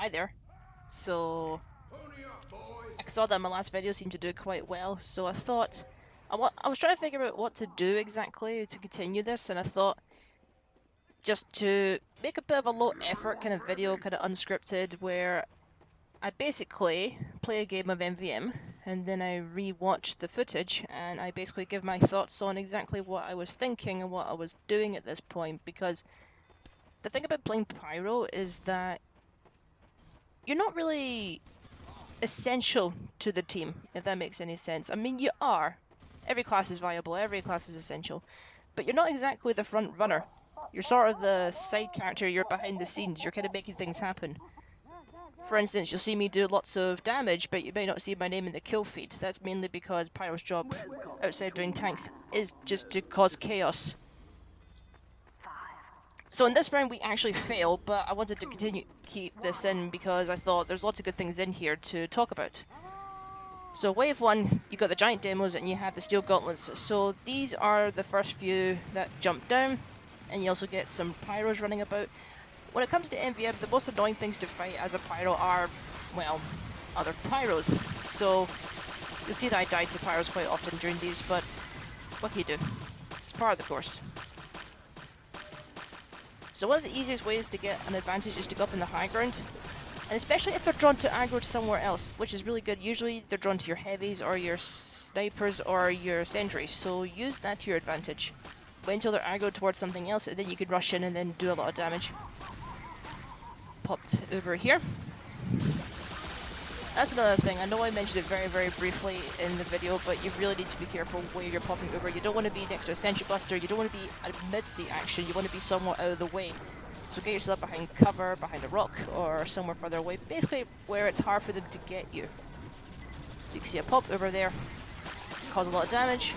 die there. So I saw that my last video seemed to do quite well, so I thought I was trying to figure out what to do exactly to continue this, and I thought just to make a bit of a low effort kind of video, kind of unscripted, where I basically play a game of MVM and then I re-watch the footage and I basically give my thoughts on exactly what I was thinking and what I was doing at this point, because the thing about playing Pyro is that you're not really essential to the team, if that makes any sense. I mean, you are. Every class is viable, every class is essential, but you're not exactly the front runner. You're sort of the side character, you're behind the scenes, you're kind of making things happen. For instance, you'll see me do lots of damage, but you may not see my name in the kill feed. That's mainly because Pyro's job, outside doing tanks, is just to cause chaos. So in this round we actually fail, but I wanted to keep this in because I thought there's lots of good things in here to talk about. So wave 1, you got the giant demos and you have the steel gauntlets. So these are the first few that jump down, and you also get some Pyros running about. When it comes to MVM, the most annoying things to fight as a Pyro are, well, other Pyros. So you'll see that I die to Pyros quite often during these, but what can you do? It's part of the course. So one of the easiest ways to get an advantage is to go up in the high ground, and especially if they're drawn to aggro to somewhere else, which is really good. Usually they're drawn to your heavies or your snipers or your sentries, so use that to your advantage. Wait until they're aggroed towards something else, and then you can rush in and then do a lot of damage. Popped over here. That's another thing. I know I mentioned it very, very briefly in the video, but you really need to be careful where you're popping over. You don't want to be next to a sentry buster, you don't want to be amidst the action, you want to be somewhat out of the way. So get yourself behind cover, behind a rock, or somewhere further away, basically where it's hard for them to get you. So you can see a pop over there, cause a lot of damage,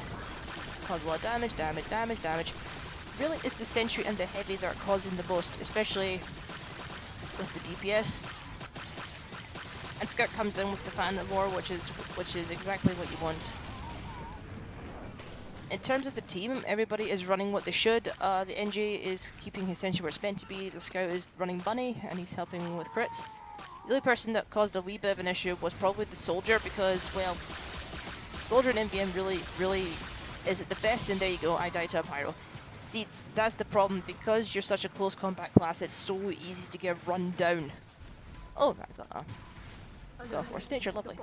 damage. Really, it's the sentry and the heavy that are causing the most, especially with the DPS. And Scout comes in with the Fan of War, which is exactly what you want. In terms of the team, everybody is running what they should. The NG is keeping his sentry where it's meant to be. The Scout is running Bunny, and he's helping with crits. The only person that caused a wee bit of an issue was probably the Soldier, because, well, Soldier in MVM really is at the best, and there you go, I died to a Pyro. See, that's the problem. Because you're such a close combat class, it's so easy to get run down. Oh, I got a force nature, lovely.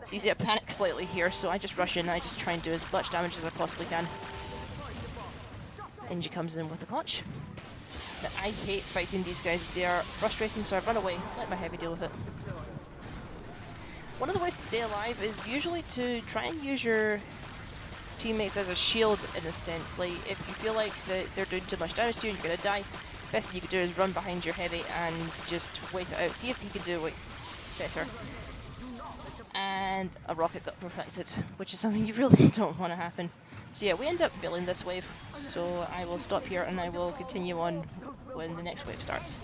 So you see I panic slightly here, so I just rush in and I just try and do as much damage as I possibly can. Inji comes in with the clutch. But I hate fighting these guys, they are frustrating, so I run away, let my heavy deal with it. One of the ways to stay alive is usually to try and use your teammates as a shield, in a sense. Like, if you feel like they're doing too much damage to you and you're gonna die, best thing you can do is run behind your heavy and just wait it out, see if he can do it better. And a rocket got perfected, which is something you really don't want to happen. So yeah, we end up failing this wave, so I will stop here and I will continue on when the next wave starts.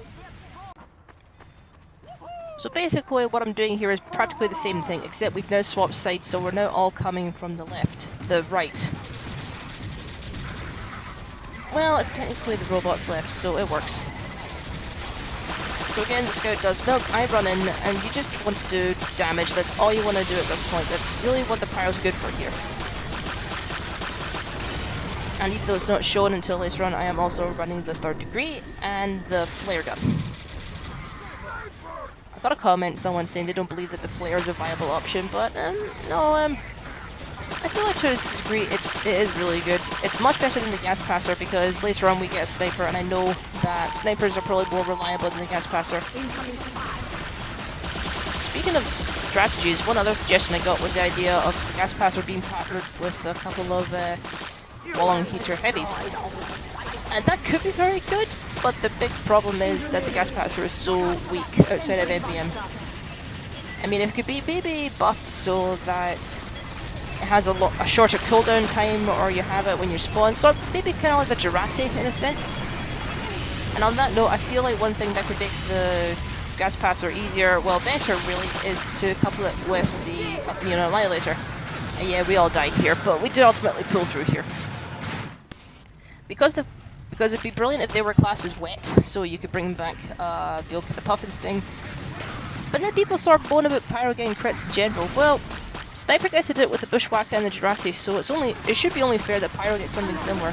So basically what I'm doing here is practically the same thing, except we've now swapped sides, so we're now all coming from the left, the right. Well, it's technically the robot's left, so it works. So again, the Scout does milk, I run in, and you just want to do damage. That's all you want to do at this point. That's really what the Pyro's good for here. And even though it's not shown until later on, I am also running the 3rd degree and the flare gun. I got a comment, someone saying they don't believe that the flare is a viable option, but no, I feel like to a degree it is really good. It's much better than the gas passer, because later on we get a sniper, and I know that snipers are probably more reliable than the gas passer. Speaking of strategies, one other suggestion I got was the idea of the gas passer being partnered with a couple of wall-on heater heavies. And that could be very good, but the big problem is that the gas passer is so weak outside of MVM. I mean, it could be maybe buffed so that it has a shorter cooldown time, or you have it when you spawn, so maybe kind of like the Girati in a sense. And on that note, I feel like one thing that could make the gas passer easier, well, better really, is to couple it with the Annihilator. And yeah, we all die here, but we did ultimately pull through here. Because it'd be brilliant if they were classed as wet, so you could bring back the old kind of Puff and Sting. But then people start moaning about Pyro getting crits in general. Well, Sniper gets to do it with the Bushwhacker and the Jurassic, so it should be only fair that Pyro gets something similar.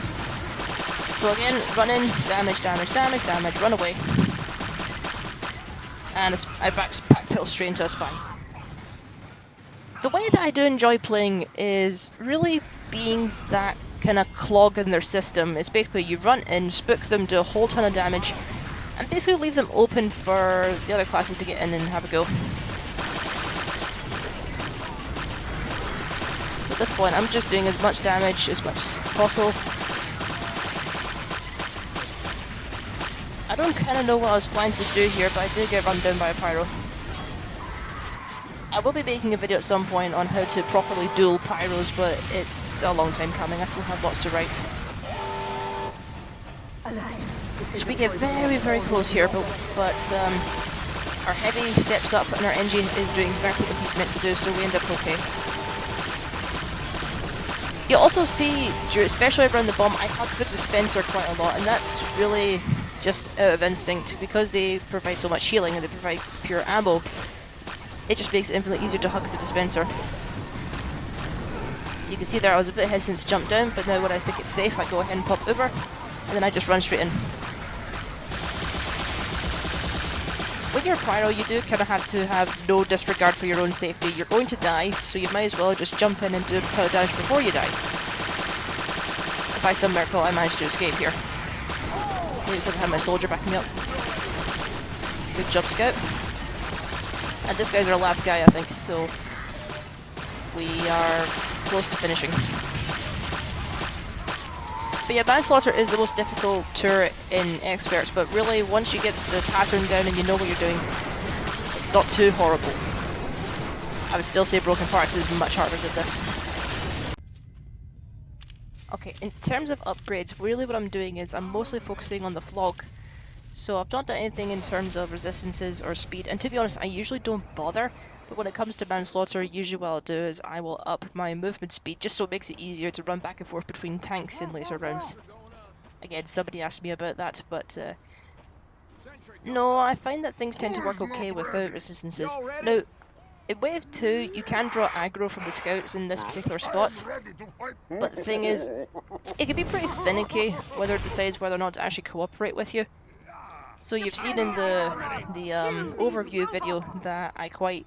So again, run in, damage, damage, damage, damage, run away. And I backpedal straight into a spy. The way that I do enjoy playing is really being that kind of clog in their system. It's basically you run in, spook them, do a whole ton of damage, and basically leave them open for the other classes to get in and have a go. So at this point, I'm just doing as much damage as much as possible. I don't kind of know what I was planning to do here, but I did get run down by a Pyro. I will be making a video at some point on how to properly duel Pyros, but it's a long time coming. I still have lots to write. So we get very, very close here, but our heavy steps up and our engine is doing exactly what he's meant to do, so we end up okay. You also see, especially around the bomb, I hug the dispenser quite a lot, and that's really just out of instinct, because they provide so much healing and they provide pure ammo. It just makes it infinitely easier to hug the dispenser. So you can see there I was a bit hesitant to jump down, but now when I think it's safe I go ahead and pop Uber, and then I just run straight in. When you're a Pyro, you do kind of have to have no disregard for your own safety. You're going to die, so you might as well just jump in and do a ton of damage before you die. And by some miracle I managed to escape here. Maybe because I have my soldier backing me up. Good job, Scout. And this guy's our last guy, I think, so we are close to finishing. But yeah, Mannslaughter is the most difficult turret in Experts, but really, once you get the pattern down and you know what you're doing, it's not too horrible. I would still say Broken Parts is much harder than this. Okay, in terms of upgrades, really what I'm doing is I'm mostly focusing on the Flog. So I've not done anything in terms of resistances or speed, and to be honest, I usually don't bother, but when it comes to Mannslaughter, usually what I'll do is I will up my movement speed, just so it makes it easier to run back and forth between tanks in laser rounds. Again, somebody asked me about that, but no, I find that things tend to work okay without resistances. Now, in Wave 2, you can draw aggro from the scouts in this particular spot, but the thing is, it can be pretty finicky whether it decides whether or not to actually cooperate with you. So you've seen in the overview video that I quite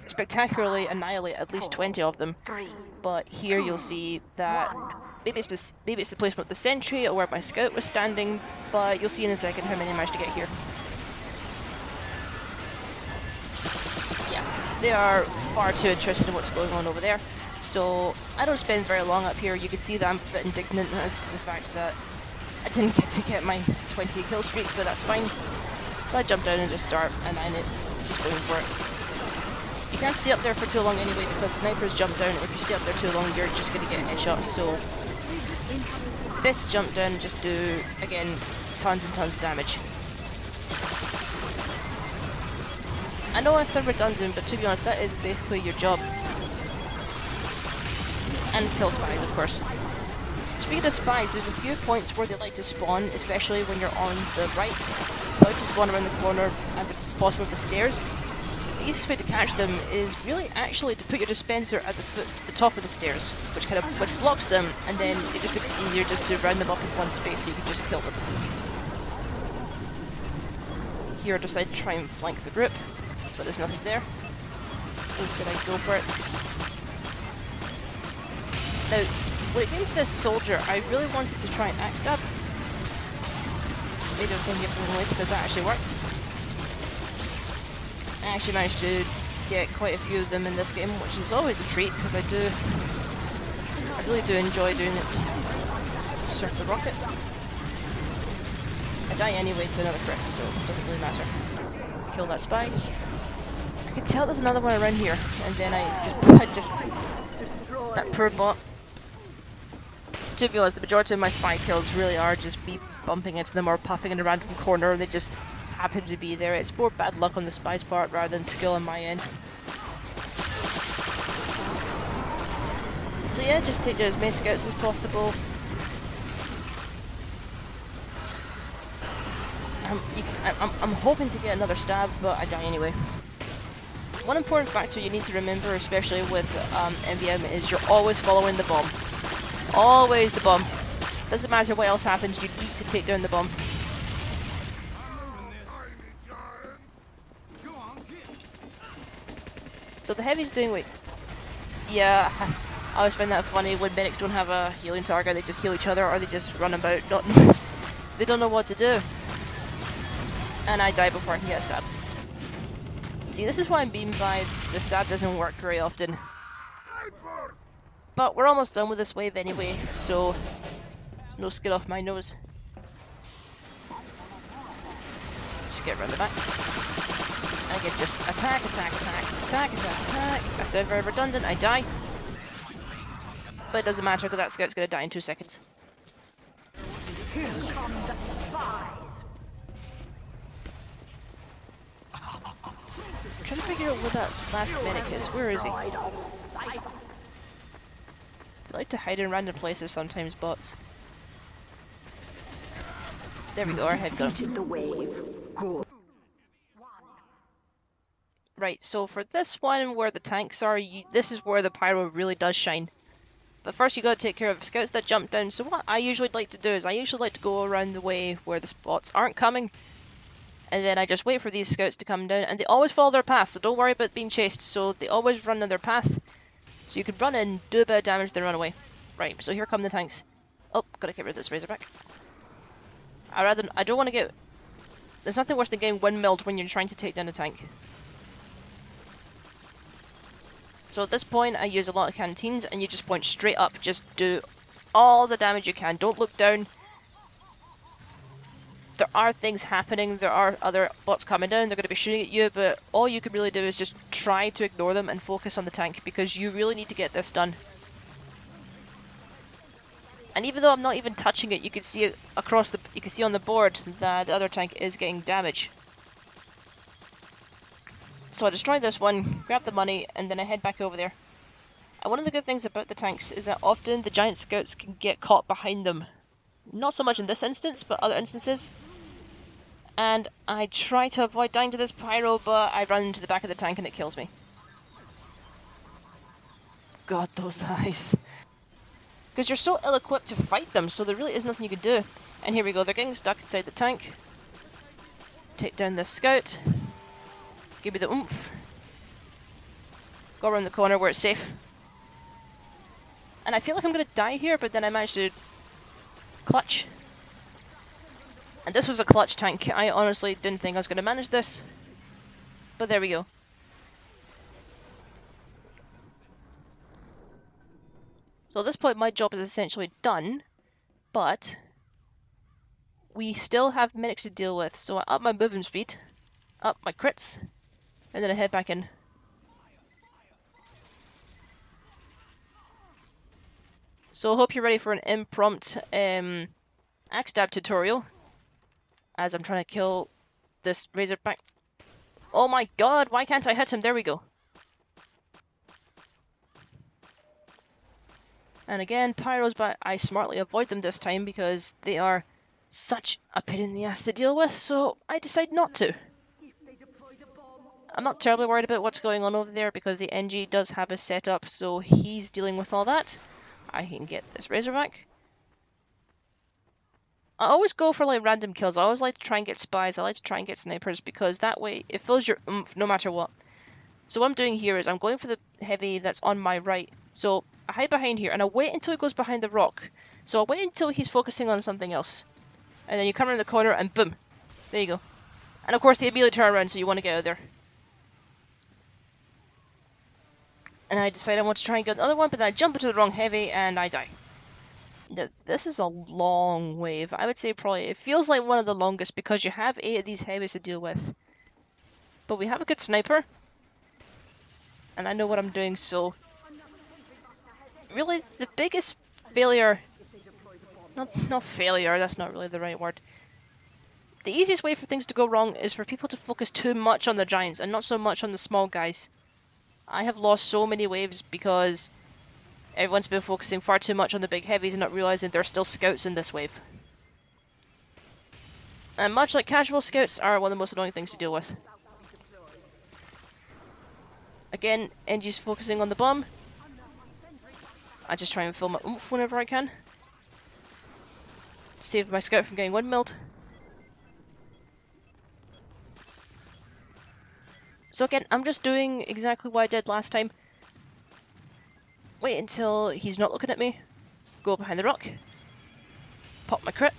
spectacularly annihilate at least 20 of them, but here you'll see that maybe it's the placement of the sentry or where my scout was standing, but you'll see in a second how many I managed to get here. Yeah, they are far too interested in what's going on over there, so I don't spend very long up here. You can see that I'm a bit indignant as to the fact that I didn't get to get my 20 kill streak, but that's fine. So I jump down and just start just going for it. You can't stay up there for too long anyway, because snipers jump down. If you stay up there too long, you're just going to get headshots, so best to jump down and just do, again, tons and tons of damage. I know I sound redundant, but to be honest, that is basically your job. And kill spies, of course. Speaking of spies, there's a few points where they like to spawn, especially when you're on the right. They like to spawn around the corner at the bottom of the stairs. The easiest way to catch them is really actually to put your dispenser at the top of the stairs, which blocks them, and then it just makes it easier just to round them up in one space so you can just kill them. Here I decide to try and flank the group, but there's nothing there, so instead I go for it. Now, when it came to this soldier, I really wanted to try and axe stab. Maybe I'm thinking of something later because that actually worked. I actually managed to get quite a few of them in this game, which is always a treat because I really do enjoy doing it. Surf the rocket. I die anyway to another crit, so it doesn't really matter. Kill that spy. I can tell there's another one around here, and then I just that poor bot. To be honest, the majority of my spy kills really are just me bumping into them or puffing in a random corner and they just happen to be there. It's more bad luck on the spy's part rather than skill on my end. So yeah, just take down as many scouts as possible. I'm hoping to get another stab, but I die anyway. One important factor you need to remember, especially with MVM, is you're always following the bomb. Always the bomb. Doesn't matter what else happens, you need to take down the bomb. So the heavy's doing what... Yeah, I always find that funny when medics don't have a healing target, they just heal each other or they just run about, they don't know what to do. And I die before I can get a stab. See, this is why I'm beamed by the stab doesn't work very often. But we're almost done with this wave anyway, so there's no skin off my nose. Just get around the back. And again, just attack, attack, attack, attack, attack, attack. I sound very redundant, I die. But it doesn't matter because that scout's gonna die in 2 seconds. Here come the spies. I'm trying to figure out where that last medic is. Where is he? I like to hide in random places sometimes, bots. There we go, our head gun. The wave. Good. Right, so for this one where the tanks are, this is where the pyro really does shine. But first you gotta take care of scouts that jump down. So what I usually like to do is I usually like to go around the way where the spots aren't coming. And then I just wait for these scouts to come down. And they always follow their path, so don't worry about being chased. So they always run on their path. So you can run in, do a bit of damage, then run away. Right, so here come the tanks. Oh, gotta get rid of this Razorback. I don't want to get... There's nothing worse than getting windmilled when you're trying to take down a tank. So at this point, I use a lot of canteens, and you just point straight up. Just do all the damage you can. Don't look down. There are things happening. There are other bots coming down. They're going to be shooting at you, but all you can really do is just try to ignore them and focus on the tank, because you really need to get this done. And even though I'm not even touching it, you can see it across the... You can see on the board that the other tank is getting damage. So I destroy this one, grab the money, and then I head back over there. And one of the good things about the tanks is that often the giant scouts can get caught behind them. Not so much in this instance, but other instances. And I try to avoid dying to this pyro, but I run into the back of the tank and it kills me. God, those eyes. Because you're so ill-equipped to fight them, so there really is nothing you can do. And here we go, they're getting stuck inside the tank. Take down this scout. Give me the oomph. Go around the corner where it's safe. And I feel like I'm going to die here, but then I managed to clutch. And this was a clutch tank. I honestly didn't think I was going to manage this. But there we go. So at this point my job is essentially done. But we still have medics to deal with. So I up my movement speed. Up my crits. And then I head back in. So I hope you're ready for an impromptu axe stab tutorial. As I'm trying to kill this Razorback. Oh my god, why can't I hit him? There we go. And again, pyros, but I smartly avoid them this time because they are such a pain in the ass to deal with, so I decide not to. I'm not terribly worried about what's going on over there because the NG does have a setup, so he's dealing with all that. I can get this Razorback. I always go for like random kills. I always like to try and get spies. I like to try and get snipers because that way it fills your oomph no matter what. So what I'm doing here is I'm going for the heavy that's on my right. So I hide behind here and I wait until he goes behind the rock. So I wait until he's focusing on something else. And then you come around the corner and boom. There you go. And of course they immediately turn around, so you want to get out of there. And I decide I want to try and get the other one, but then I jump into the wrong heavy and I die. Now, this is a long wave. I would say probably, it feels like one of the longest because you have 8 of these heavies to deal with. But we have a good sniper. And I know what I'm doing, so... Really, the biggest failure... Not failure, that's not really the right word. The easiest way for things to go wrong is for people to focus too much on the giants and not so much on the small guys. I have lost so many waves because everyone's been focusing far too much on the big heavies and not realizing there are still scouts in this wave. And much like casual, scouts are one of the most annoying things to deal with. Again, Engie's focusing on the bomb. I just try and fill my oomph whenever I can. Save my scout from getting windmilled. So again, I'm just doing exactly what I did last time. Wait until he's not looking at me. Go behind the rock. Pop my crit.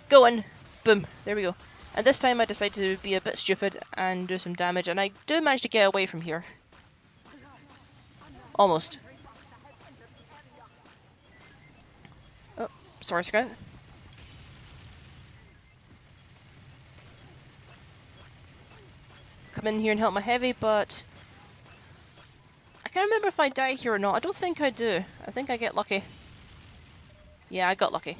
Go in. Boom. There we go. And this time I decide to be a bit stupid and do some damage, and I do manage to get away from here. Almost. Oh, sorry, Scout. Come in here and help my heavy, but I can't remember if I die here or not. I don't think I do. I think I get lucky. Yeah, I got lucky.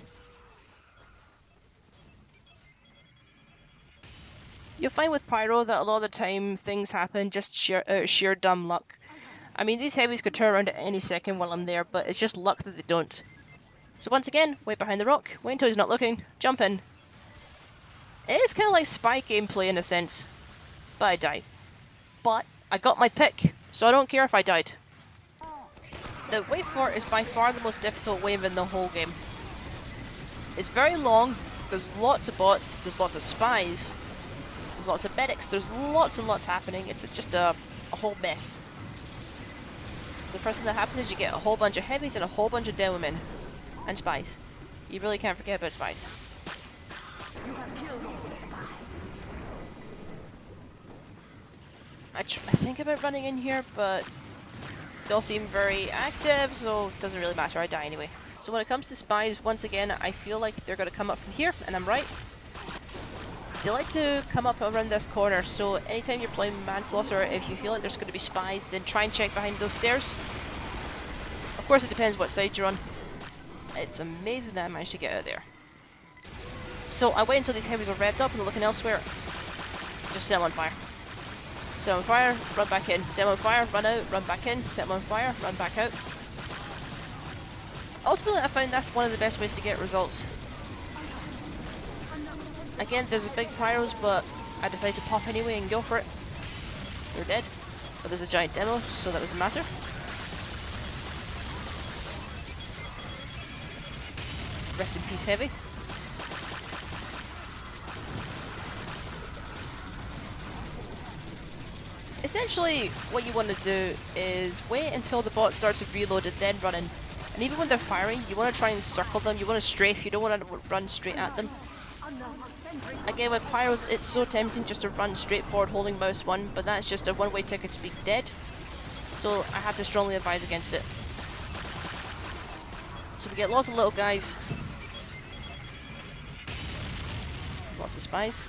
You'll find with Pyro that a lot of the time things happen just sheer dumb luck. I mean, these heavies could turn around at any second while I'm there, but it's just luck that they don't. So once again, wait behind the rock, wait until he's not looking, jump in. It is kind of like spy gameplay in a sense, but I died. But I got my pick, so I don't care if I died. The wave 4 is by far the most difficult wave in the whole game. It's very long, there's lots of bots, there's lots of spies, there's lots of medics, there's lots and lots happening. It's just a whole mess. So the first thing that happens is you get a whole bunch of heavies and a whole bunch of demomen. And spies. You really can't forget about spies. I think about running in here, but they all seem very active, so it doesn't really matter, I die anyway. So when it comes to spies, once again, I feel like they're going to come up from here, and I'm right. They like to come up around this corner, so anytime you're playing Mannslaughter, if you feel like there's going to be spies, then try and check behind those stairs. Of course, it depends what side you're on. It's amazing that I managed to get out of there. So I wait until these heavies are revved up and looking elsewhere. Just set them on fire. Set them on fire, run back in. Set them on fire, run out, run back in. Set them on fire, run back out. Ultimately, I found that's one of the best ways to get results. Again, there's a big pyros, but I decided to pop anyway and go for it. They're dead. But there's a giant demo, so that doesn't matter. Rest in peace, heavy. Essentially, what you want to do is wait until the bot starts to reload and then run in. And even when they're firing, you want to try and circle them. You want to strafe, you don't want to run straight at them. Again, with pyros, it's so tempting just to run straight forward holding mouse 1, but that's just a one-way ticket to being dead. So I have to strongly advise against it. So we get lots of little guys. Lots of spies.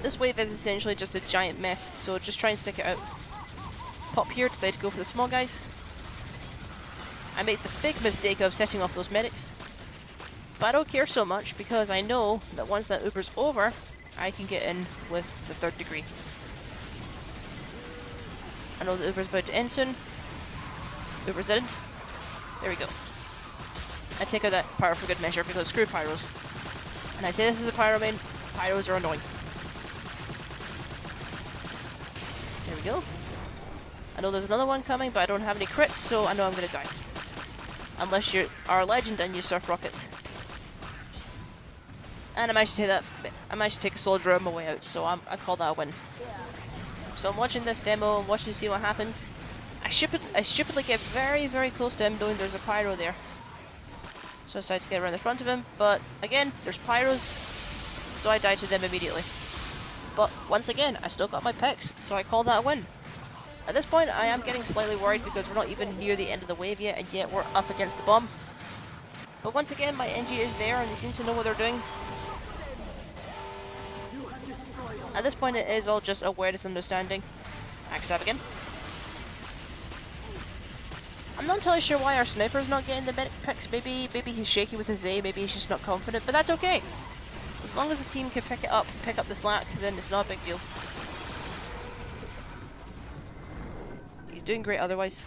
This wave is essentially just a giant mess, so just try and stick it out. Pop here, decide to go for the small guys. I make the big mistake of setting off those medics. But I don't care so much because I know that once that Uber's over, I can get in with the 3rd degree. I know the Uber's about to end soon. Uber's in. There we go. I take out that pyro for good measure because screw pyros. And I say this is a pyro main, pyros are annoying. There we go. I know there's another one coming, but I don't have any crits, so I know I'm gonna die. Unless you are a legend and you surf rockets. And I managed to take that. I managed to take a soldier on my way out, so I call that a win. So I'm watching this demo, watching to see what happens. I stupidly get very, very close to him, knowing there's a pyro there. So I decided to get around the front of him, but again, there's pyros, so I died to them immediately. But once again, I still got my picks, so I call that a win. At this point, I am getting slightly worried because we're not even near the end of the wave yet, and yet we're up against the bomb. But once again, my NG is there, and they seem to know what they're doing. At this point, it is all just awareness and understanding. Axe stab again. I'm not entirely sure why our sniper's not getting the medic picks. Maybe he's shaky with his A, maybe he's just not confident, but that's okay. As long as the team can pick it up, pick up the slack, then it's not a big deal. He's doing great otherwise.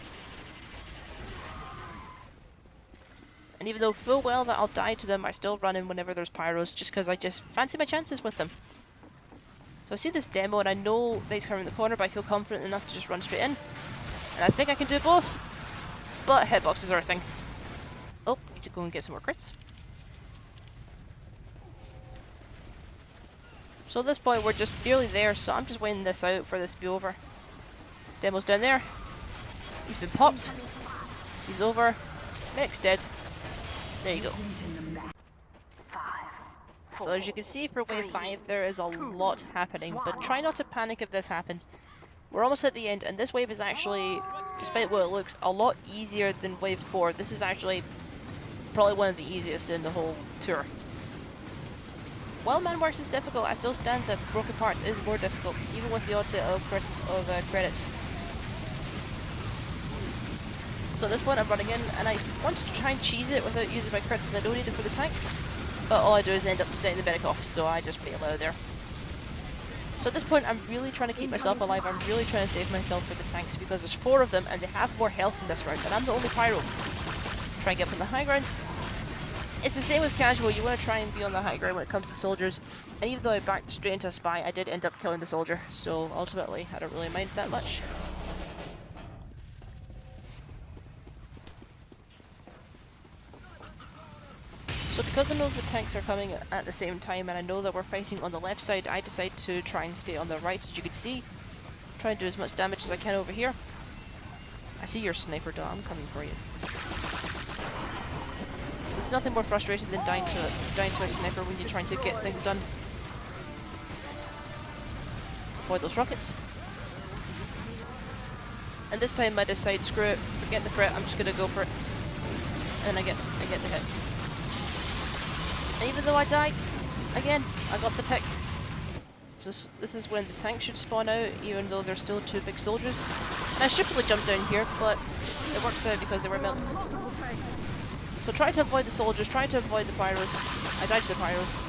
And even though full well that I'll die to them, I still run in whenever there's pyros, just because I just fancy my chances with them. So I see this demo and I know that he's coming in the corner, but I feel confident enough to just run straight in. And I think I can do both, but hitboxes are a thing. Oh, need to go and get some more crits. So at this point we're just nearly there, so I'm just waiting this out for this to be over. Demo's down there. He's been popped. He's over. Medic's dead. There you go. So as you can see for wave 5 there is a lot happening, but try not to panic if this happens. We're almost at the end, and this wave is actually, despite what it looks, a lot easier than wave 4. This is actually probably one of the easiest in the whole tour. While Manworks is difficult, I still stand that Broken Parts is more difficult, even with the odd set of credits. So at this point I'm running in, and I wanted to try and cheese it without using my crits because I don't need it for the tanks. But all I do is end up setting the medic off, so I just bail out of there. So at this point I'm really trying to keep myself alive, I'm really trying to save myself for the tanks because there's 4 of them and they have more health in this round, and I'm the only Pyro. Try and get up on the high ground. It's the same with casual, you want to try and be on the high ground when it comes to soldiers, and even though I backed straight into a spy, I did end up killing the soldier, so ultimately I don't really mind that much. So because I know the tanks are coming at the same time and I know that we're fighting on the left side, I decide to try and stay on the right, as you can see. Try and do as much damage as I can over here. I see your sniper, though. I'm coming for you. There's nothing more frustrating than dying to a sniper when you're trying to get things done. Avoid those rockets. And this time I decide, screw it, forget the crit, I'm just gonna go for it. And then I get the hit. And even though I die, again, I got the pick. So this is when the tank should spawn out, even though there's still 2 big soldiers. And I stupidly jumped down here, but it works out because they were milked. So try to avoid the soldiers, try to avoid the pyros. I died to the pyros.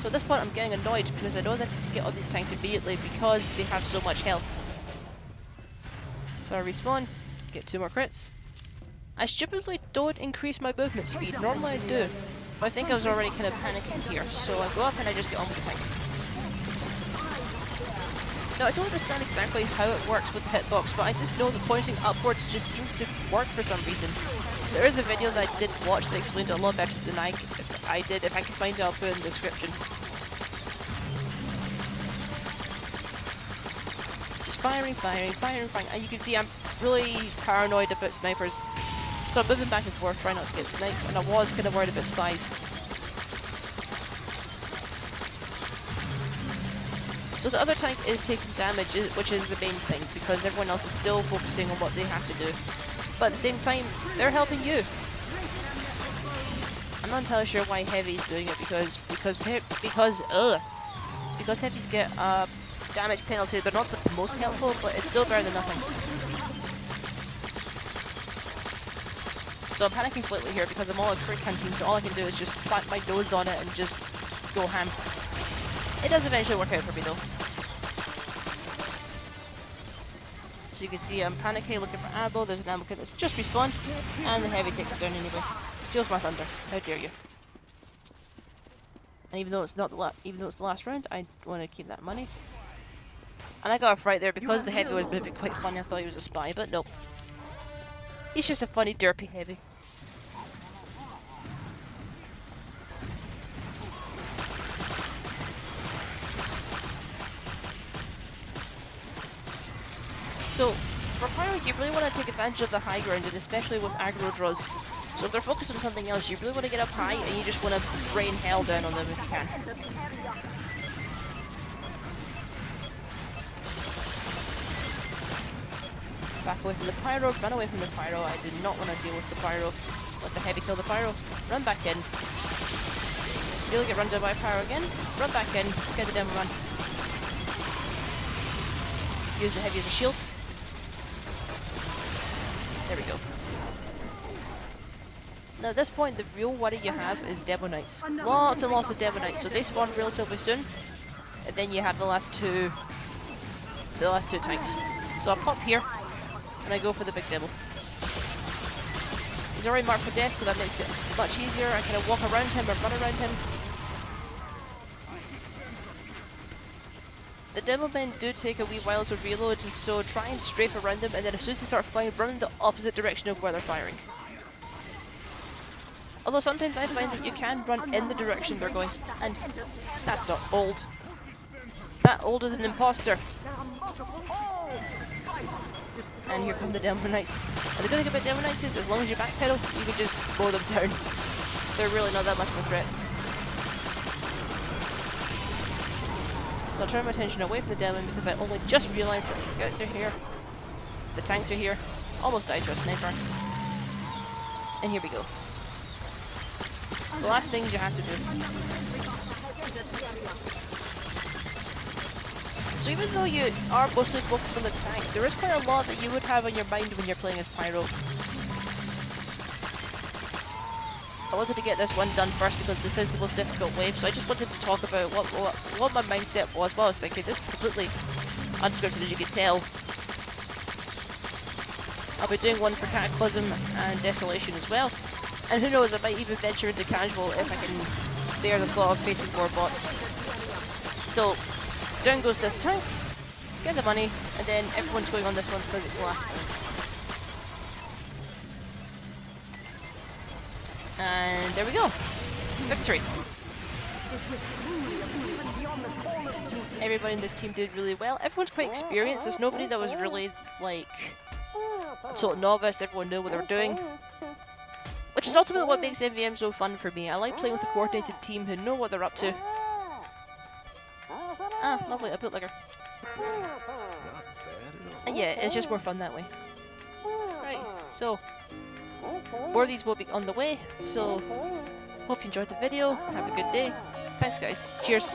So at this point I'm getting annoyed because I know that I need to get on these tanks immediately because they have so much health. So I respawn, get 2 more crits. I stupidly don't increase my movement speed, normally I do. But I think I was already kind of panicking here, so I go up and I just get on with the tank. Now I don't understand exactly how it works with the hitbox, but I just know that pointing upwards just seems to work for some reason. There is a video that I did watch that explained it a lot better than I did. If I can find it, I'll put it in the description. Just firing, and you can see I'm really paranoid about snipers. So I'm moving back and forth, trying not to get sniped, and I was kind of worried about spies. So the other tank is taking damage, which is the main thing, because everyone else is still focusing on what they have to do. But at the same time, they're helping you. I'm not entirely sure why Heavy's doing it, because Heavies get a damage penalty. They're not the most helpful, but it's still better than nothing. So I'm panicking slightly here because I'm all at crit hunting, so all I can do is just plant my nose on it and just go ham. It does eventually work out for me though. So you can see I'm panicking, looking for ammo. There's an ammo kit that's just respawned, and the Heavy takes it down anyway. Steals my thunder. How dare you? And even though it's not the last round, I want to keep that money. And I got a fright there because the Heavy would have been quite funny. I thought he was a spy, but nope. He's just a funny, derpy Heavy. So, for Pyro, you really want to take advantage of the high ground, and especially with aggro draws. So if they're focused on something else, you really want to get up high, and you just want to rain hell down on them if you can. Back away from the Pyro, run away from the Pyro. I did not want to deal with the Pyro. Let the Heavy kill the Pyro. Run back in. You'll get run down by a Pyro again. Run back in. Get the demo run. Use the Heavy as a shield. There we go. Now at this point, the real worry you have is Demo Knights. Lots and lots of Demo Knights, so they spawn relatively soon. And then you have the last two tanks. So I pop here, and I go for the big demo. He's already marked for death, so that makes it much easier. I kind of walk around him or run around him. The demo men do take a wee while to reload, so try and strafe around them, and then as soon as they start flying, run in the opposite direction of where they're firing. Although sometimes I find that you can run in the direction they're going, and that's not old. That old is an imposter. And here come the Demo Knights. And the good thing about Demo Knights is, as long as you backpedal, you can just mow them down. They're really not that much of a threat. So I'll turn my attention away from the Demo because I only just realised that the scouts are here. The tanks are here. Almost died to a sniper. And here we go. The last things you have to do. So even though you are mostly focused on the tanks, there is quite a lot that you would have on your mind when you're playing as Pyro. I wanted to get this one done first because this is the most difficult wave, so I just wanted to talk about what my mindset was while I was thinking. This is completely unscripted, as you can tell. I'll be doing one for Cataclysm and Desolation as well. And who knows, I might even venture into casual if I can bear the thought of facing more bots. So, down goes this tank, get the money, and then everyone's going on this one because it's the last one. And there we go. Victory. Everybody in this team did really well. Everyone's quite experienced. There's nobody that was really, like, a total novice. Everyone knew what they were doing. Which is ultimately what makes MVM so fun for me. I like playing with a coordinated team who know what they're up to. Ah, lovely, a bootlegger. And yeah, it's just more fun that way. Right, so more of these will be on the way, so hope you enjoyed the video. Have a good day. Thanks guys. Cheers.